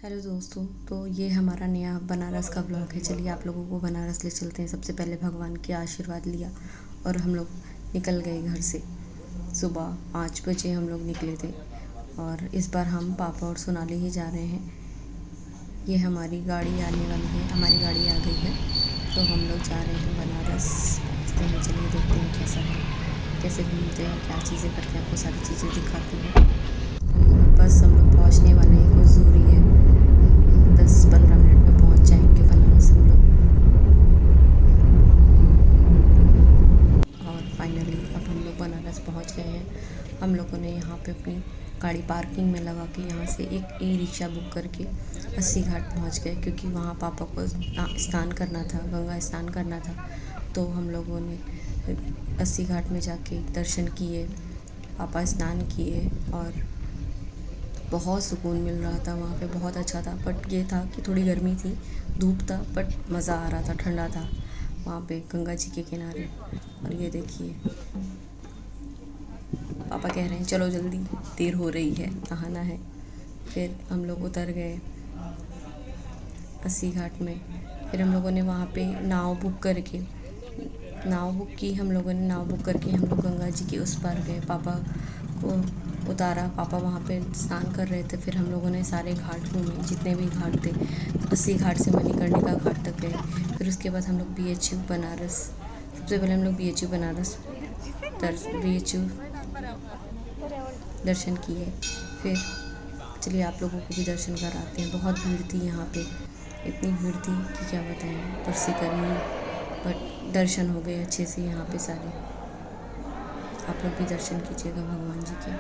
Hello दोस्तों, तो ये हमारा नया बनारस का ब्लॉग है। चलिए आप लोगों को बनारस ले चलते हैं। सबसे पहले भगवान के आशीर्वाद लिया और हम लोग निकल गए घर से। सुबह 5 बजे हम लोग निकले थे और इस बार हम पापा और सोनाली ही जा रहे हैं। ये हमारी गाड़ी आने वाली है, हमारी गाड़ी आ गई है, तो हम लोग जा रहे हैं बनारस। पहुँचते हैं, चलिए देखते हैं कैसा है, कैसे घूमते हैं, क्या चीज़ें करते हैं, आपको सारी चीज़ें दिखाते हैं। बस हम लोग पहुँचने वाले हैं, कुछ दूरी है, 10-15 मिनट में पहुंच जाएंगे बनारस हम लोग। और फाइनली अब हम लोग बनारस पहुंच गए हैं। हम लोगों ने यहाँ पे अपनी गाड़ी पार्किंग में लगा के यहाँ से एक ई रिक्शा बुक करके अस्सी घाट पहुँच गए, क्योंकि वहाँ पापा को स्नान करना था, गंगा स्नान करना था। तो हम लोगों ने अस्सी घाट में जाके दर्शन किए, पापा स्नान किए और बहुत सुकून मिल रहा था वहाँ पे, बहुत अच्छा था। बट ये था कि थोड़ी गर्मी थी, धूप था, बट मज़ा आ रहा था, ठंडा था वहाँ पे गंगा जी के किनारे। और ये देखिए पापा कह रहे हैं चलो जल्दी, देर हो रही है, नहाना है। फिर हम लोग उतर गए अस्सी घाट में। फिर हम लोगों ने वहाँ पे नाव बुक करके हम लोगों ने नाव बुक करके हम लोग गंगा जी के उस पार गए। पापा को उतारा, पापा वहाँ पे स्नान कर रहे थे। फिर हम लोगों ने सारे घाट घूमे, जितने भी घाट थे, अस्सी घाट से मणिकर्णिका घाट तक गए। फिर उसके बाद हम लोग BHU बनारस, सबसे पहले हम लोग BHU बनारस BHU दर्शन किए। फिर चलिए आप लोगों को भी दर्शन कराते हैं। बहुत भीड़ थी यहाँ पे, इतनी भीड़ थी कि क्या बताएं, पर से गर्मी, बट दर्शन हो गए अच्छे से यहाँ पे सारे। आप लोग भी दर्शन कीजिएगा भगवान जी के।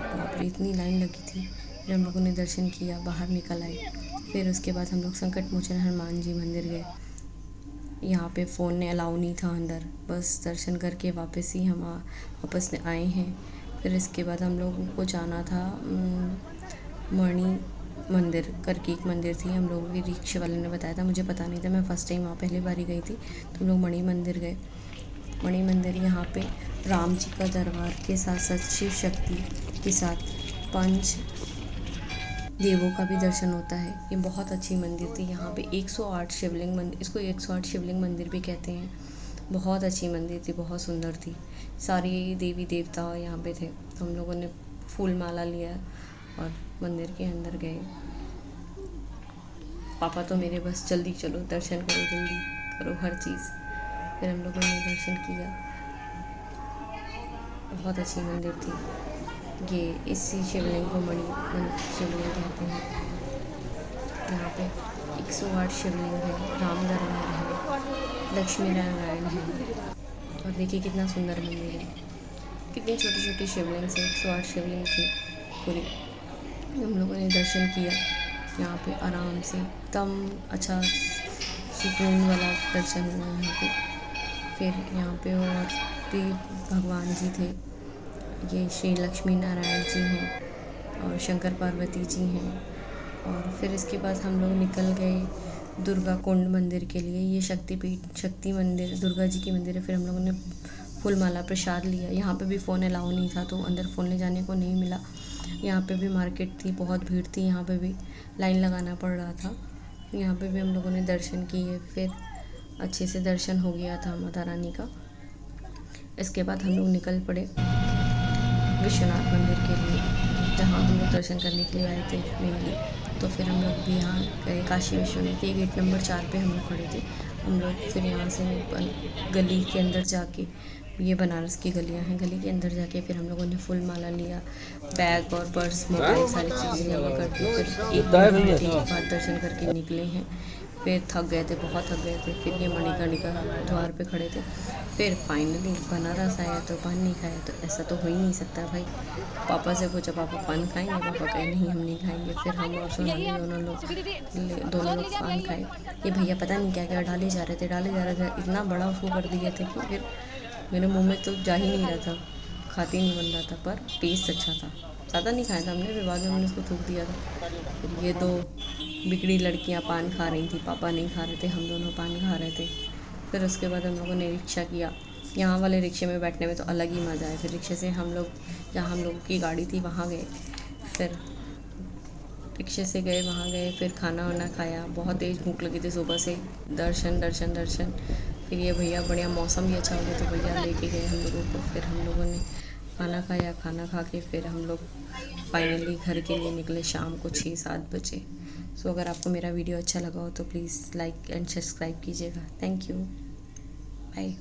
बाप रे, इतनी लाइन लगी थी। फिर हम लोगों ने दर्शन किया, बाहर निकल आए। फिर उसके बाद हम लोग संकट मोचन हनुमान जी मंदिर गए। यहाँ पे फ़ोन ने अलाउ नहीं था अंदर, बस दर्शन करके वापस ही हम वापस आए हैं। फिर इसके बाद हम लोगों को जाना था मणि मंदिर करके एक मंदिर थी, हम लोगों के रिक्शे वाले ने बताया था, मुझे पता नहीं था, मैं फ़र्स्ट टाइम वहाँ पहली बार ही गई थी। तो हम लोग मणि मंदिर गए। मणि मंदिर यहाँ पे राम जी का दरबार के साथ साथ शिव शक्ति के साथ 5 देवों का भी दर्शन होता है। ये बहुत अच्छी मंदिर थी। यहाँ पे 108 शिवलिंग मंदिर, इसको 108 शिवलिंग मंदिर भी कहते हैं। बहुत अच्छी मंदिर थी, बहुत सुंदर थी। सारे देवी देवता यहाँ पे थे। तो हम लोगों ने फूल माला लिया और मंदिर के अंदर गए। पापा तो मेरे बस जल्दी चलो, दर्शन करो, जल्दी करो हर चीज़। फिर हम लोगों ने दर्शन किया। बहुत अच्छी मंदिर थी। ये इसी शिवलिंग को मणि शिवलिंग कहते हैं। यहाँ पे 108 शिवलिंग है, राम दरबार है, लक्ष्मी नारायण है। और देखिए कितना सुंदर मंदिर है, कितनी छोटी छोटी शिवलिंग से 108 शिवलिंग थी पूरी। हम लोगों ने दर्शन किया यहाँ पे आराम से, एकदम अच्छा सुकून वाला दर्शन हुआ यहाँ पे। फिर यहाँ पे और भी भगवान जी थे, ये श्री लक्ष्मी नारायण जी हैं और शंकर पार्वती जी हैं। और फिर इसके बाद हम लोग निकल गए दुर्गा कुंड मंदिर के लिए। ये शक्ति मंदिर, दुर्गा जी की मंदिर है। फिर हम लोगों ने फूल माला प्रसाद लिया। यहाँ पे भी फ़ोन अलाउ नहीं था, तो अंदर फ़ोन ले जाने को नहीं मिला। यहाँ पे भी मार्केट थी, बहुत भीड़ थी, यहाँ पे भी लाइन लगाना पड़ रहा था। यहाँ पे भी हम लोगों ने दर्शन किए। फिर अच्छे से दर्शन हो गया था माता रानी का। इसके बाद हम लोग निकल पड़े विश्वनाथ मंदिर के लिए, जहाँ हम लोग दर्शन करने के लिए आए थे मेनली। तो फिर हम लोग भी यहाँ गए काशी विश्वनाथ के गेट नंबर 4 पे हम लोग खड़े थे। हम लोग फिर यहाँ से गली के अंदर जाके, ये बनारस की गलियाँ हैं, गली के अंदर जाके फिर हम लोगों ने फूल माला लिया, बैग और पर्स, मोबाइल, सारी चीज़ें जमा करके फिर एक घंटे के बाद दर्शन करके निकले हैं। फिर थक गए थे, बहुत थक गए थे। फिर ये मणिकर्णिका द्वार पे खड़े थे। फिर फाइनली बनारस आया तो पान नहीं खाया, तो ऐसा तो हो ही नहीं सकता भाई। पापा से पूछा, पापा पान खाएंगे? पापा कहे नहीं, हम नहीं खाएंगे। फिर हम और सोनाली दोनों लोग पान खाए। ये भैया पता नहीं क्या क्या डाले जा रहे थे, इतना बड़ा उसको कर दिए थे कि फिर मेरे मुंह में तो जा ही नहीं रहा था, खाते ही नहीं बन रहा था, पर टेस्ट अच्छा था। ज़्यादा नहीं खाया था हमने, फिर बाद में हमने उसको थूक दिया था। फिर ये 2 बिगड़ी लड़कियां पान खा रही थी, पापा नहीं खा रहे थे, हम दोनों पान खा रहे थे। फिर उसके बाद हम लोगों ने रिक्शा किया यहाँ वाले रिक्शे में बैठने में तो अलग ही मज़ा है। फिर रिक्शे से हम लोग, जहाँ हम लोग की गाड़ी थी वहाँ गए, फिर रिक्शे से गए वहाँ गए, फिर खाना वाना खाया। बहुत तेज़ भूख लगी थी सुबह से। दर्शन दर्शन दर्शन। फिर ये भैया, बढ़िया मौसम भी अच्छा हो गया तो भैया लेके गए हम लोगों को। फिर हम लोगों ने खाना खाया, खाना खा के फिर हम लोग फाइनली घर के लिए निकले शाम को 6-7 बजे। सो अगर आपको मेरा वीडियो अच्छा लगा हो तो प्लीज़ लाइक एंड सब्सक्राइब कीजिएगा। Thank you, bye.